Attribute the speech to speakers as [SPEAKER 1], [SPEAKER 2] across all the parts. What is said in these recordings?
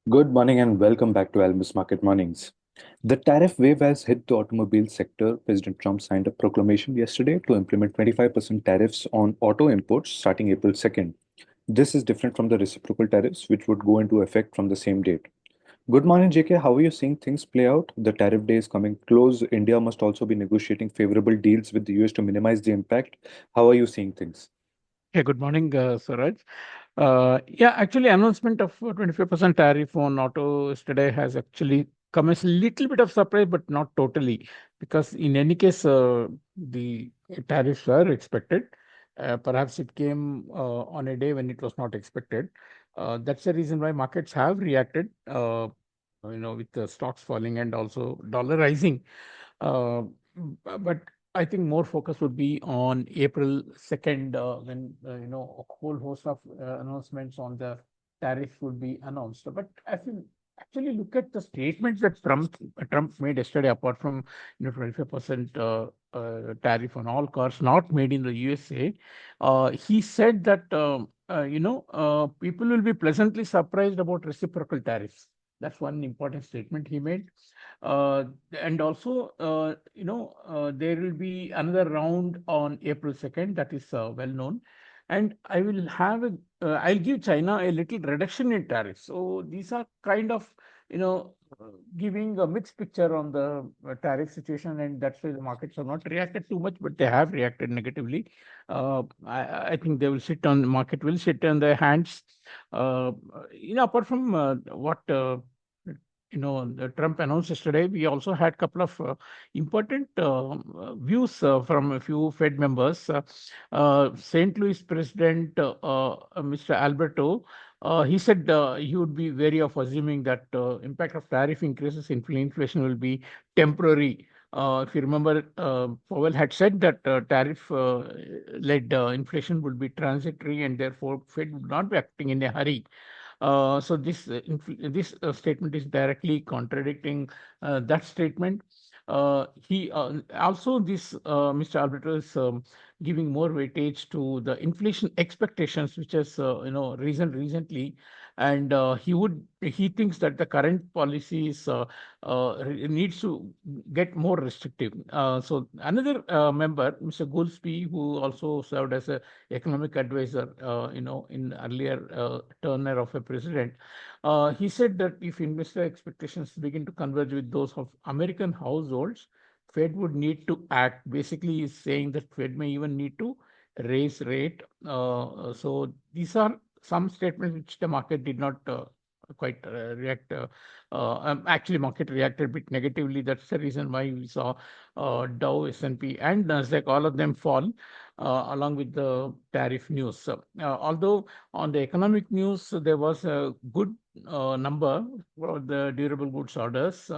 [SPEAKER 1] Good morning and welcome back to Almus Market Mornings. The tariff wave has hit the automobile sector. President Trump signed a proclamation yesterday to implement 25% tariffs on auto imports starting April 2nd. This is different from the reciprocal tariffs, which would go into effect from the same date. Good morning, JK. How are you seeing things play out? The tariff day is coming close. India must also be negotiating favorable deals with the US to minimize the impact. How are you seeing things?
[SPEAKER 2] Yeah, good morning, Swaraj. Yeah, actually, announcement of 25% tariff on auto yesterday has actually come as a little bit of surprise, but not totally, because in any case, the tariffs were expected. Perhaps it came on a day when it was not expected. That's the reason why markets have reacted. With the stocks falling and also dollar rising. Uh, but I think more focus would be on April 2nd, when a whole host of announcements on the tariff would be announced. But if you actually look at the statements that Trump made yesterday, apart from 25% tariff on all cars not made in the USA, he said that people will be pleasantly surprised about reciprocal tariffs. That's one important statement he made. Uh, and also, there will be another round on April 2nd, that is well known. And I'll give China a little reduction in tariffs. So these are kind of, giving a mixed picture on the tariff situation. And that's why the markets have not reacted too much, but they have reacted negatively. I think market will sit on their hands. Uh, Apart from what the Trump announced yesterday, we also had a couple of important views from a few Fed members. St. Louis President Mr. Alberto, he said he would be wary of assuming that impact of tariff increases in inflation will be temporary. If you remember, Powell had said that tariff-led inflation would be transitory, and therefore Fed would not be acting in a hurry. So this statement is directly contradicting that statement. He also this Mr. Alberto is giving more weightage to the inflation expectations, which has risen recently, and he thinks that the current policies needs to get more restrictive. So another member, Mr. Goolsbee, who also served as a economic advisor, in earlier tenure of a president, he said that if investor expectations begin to converge with those of American households, Fed would need to act. Basically, he's saying that Fed may even need to raise rate. So these are some statements which the market did not quite react. Actually, market reacted a bit negatively. That's the reason why we saw Dow, S&P, and Nasdaq, all of them fall along with the tariff news. Although on the economic news, there was a good number for the durable goods orders,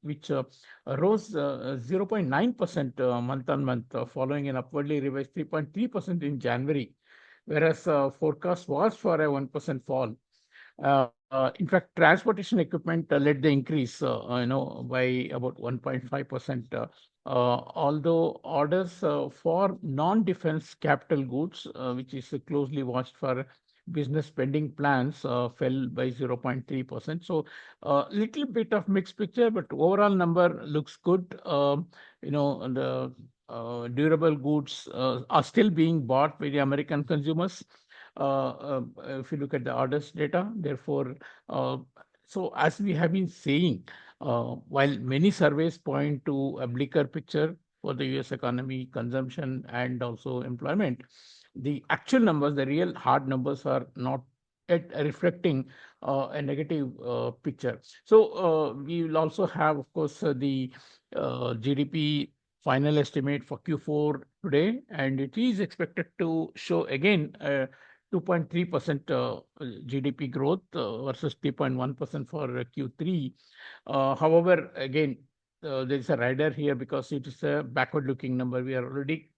[SPEAKER 2] which rose 0.9% month on month, following an upwardly revised 3.3% in January, whereas forecast was for a 1% fall. In fact, transportation equipment led the increase, by about 1.5%. Although orders for non-defense capital goods, which is closely watched for business spending plans, fell by 0.3%. So, a little bit of mixed picture, but overall number looks good. The durable goods are still being bought by the American consumers. If you look at the orders data, therefore, so as we have been saying, while many surveys point to a bleaker picture for the US economy, consumption, and also employment, the actual numbers, the real hard numbers, are not yet reflecting a negative picture. So we will also have, of course, the GDP final estimate for Q4 today, and it is expected to show again 2.3% GDP growth versus 3.1% for Q3. However, again, there is a rider here because it is a backward-looking number. We are already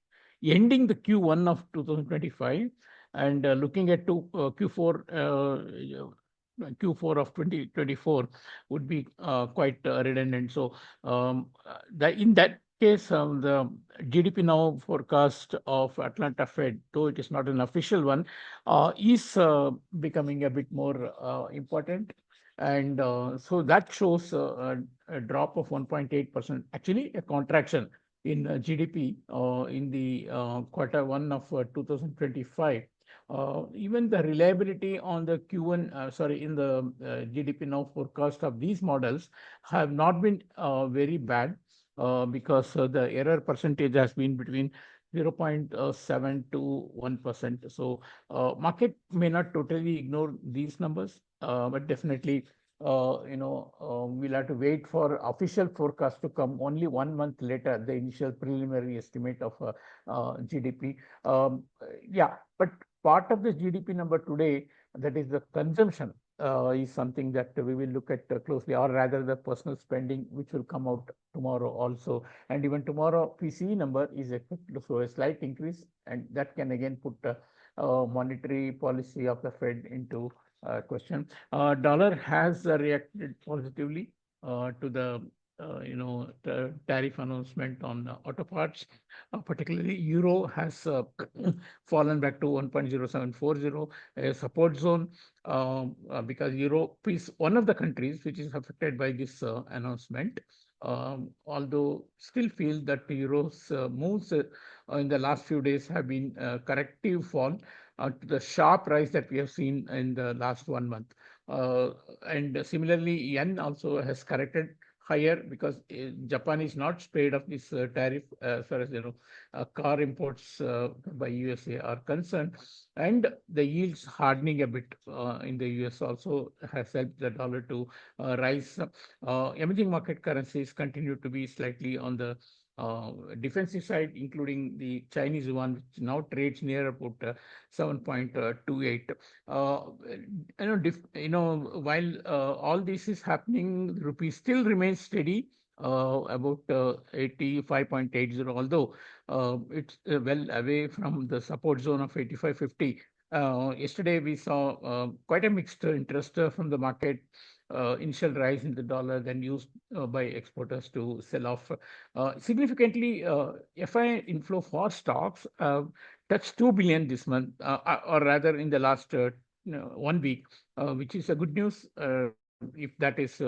[SPEAKER 2] ending the Q1 of 2025 and looking at Q4 of 2024 would be quite redundant. So in that case, the GDP now forecast of Atlanta Fed, though it is not an official one, is becoming a bit more important. And so that shows a drop of 1.8%, actually a contraction in GDP in the quarter one of 2025. Even the reliability on the Q1, sorry, in the GDP now forecast of these models have not been very bad, because the error percentage has been between 0.7 to 1%. So market may not totally ignore these numbers, but definitely we'll have to wait for official forecast to come only 1 month later, the initial preliminary estimate of GDP. Yeah, but part of the GDP number today, that is the consumption, is something that we will look at closely, or rather the personal spending, which will come out tomorrow also. And even tomorrow, PCE number is expected to show a slight increase, and that can again put monetary policy of the Fed into question. Dollar has reacted positively to the tariff announcement on auto parts. Particularly, euro has fallen back to 1.0740, a support zone, because Europe is one of the countries which is affected by this announcement. Although still feel that euros moves in the last few days have been corrective fall to the sharp rise that we have seen in the last 1 month. And similarly, yen also has corrected higher because Japan is not spared of this tariff as far as car imports by USA are concerned, and the yields hardening a bit in the US also has helped the dollar to rise. Emerging market currencies continue to be slightly on the defensive side, including the Chinese yuan, which now trades near about 7.28. While all this is happening, the rupee still remains steady, about 85.80, although it's well away from the support zone of 85.50. Yesterday, we saw quite a mixed interest from the market. Initial rise in the dollar, then used by exporters to sell off. Significantly, FI inflow for stocks touched 2 billion this month, or rather in the last 1 week, which is a good news if that is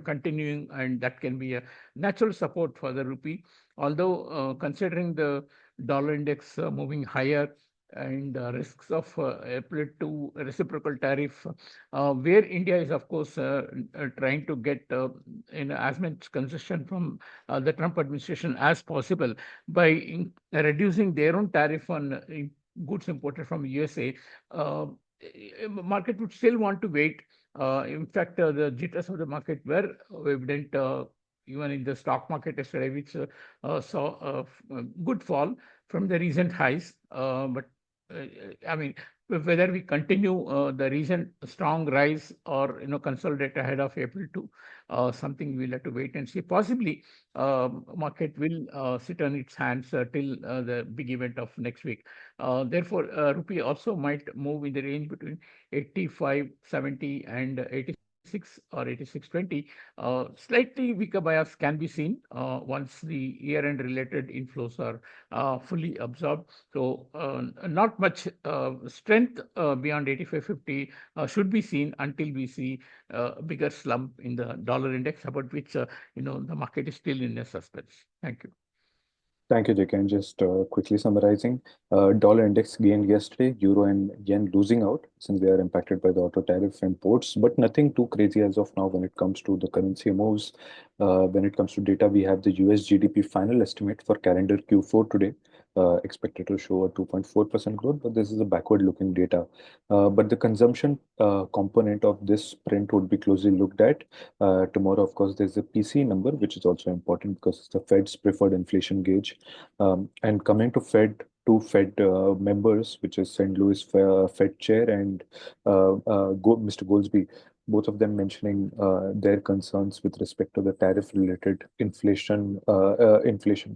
[SPEAKER 2] continuing, and that can be a natural support for the rupee. Although considering the dollar index moving higher and risks of April to reciprocal tariff, where India is, of course, trying to get as much concession from the Trump administration as possible by reducing their own tariff on goods imported from USA. Market would still want to wait. In fact, the jitters of the market were evident even in the stock market yesterday, which saw a good fall from the recent highs. But I mean, whether we continue the recent strong rise or consolidate ahead of April to something we'll have to wait and see. Possibly, market will sit on its hands till the big event of next week. Therefore, rupee also might move in the range between 85.70 and 86 or 86.20. Slightly weaker bias can be seen once the year-end related inflows are fully absorbed. So not much strength beyond 85.50 should be seen until we see a bigger slump in the dollar index, about which the market is still in a suspense. Thank you.
[SPEAKER 1] Thank you, JK. And just quickly summarizing, dollar index gained yesterday, euro and yen losing out since they are impacted by the auto tariff imports, but nothing too crazy as of now when it comes to the currency moves. When it comes to data, we have the US GDP final estimate for calendar Q4 today, expected to show a 2.4% growth, but this is a backward-looking data. But the consumption component of this print would be closely looked at. Tomorrow, of course, there's a PCE number, which is also important because it's the Fed's preferred inflation gauge. And coming to two Fed members, which is St. Louis Fed Chair and Mr. Goldsby, both of them mentioning their concerns with respect to the tariff-related inflation,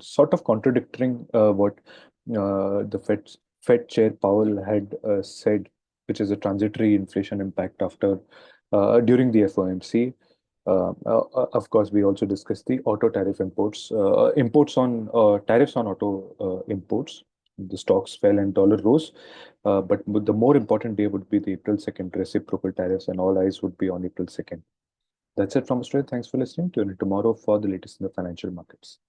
[SPEAKER 1] sort of contradicting what the Fed Chair Powell had said, which is a transitory inflation impact after during the FOMC. Of course, we also discussed the auto tariff imports, tariffs on auto imports. The stocks fell and dollar rose. But the more important day would be the April 2nd reciprocal tariffs, and all eyes would be on April 2nd. That's it from Australia. Thanks for listening. Tune in tomorrow for the latest in the financial markets.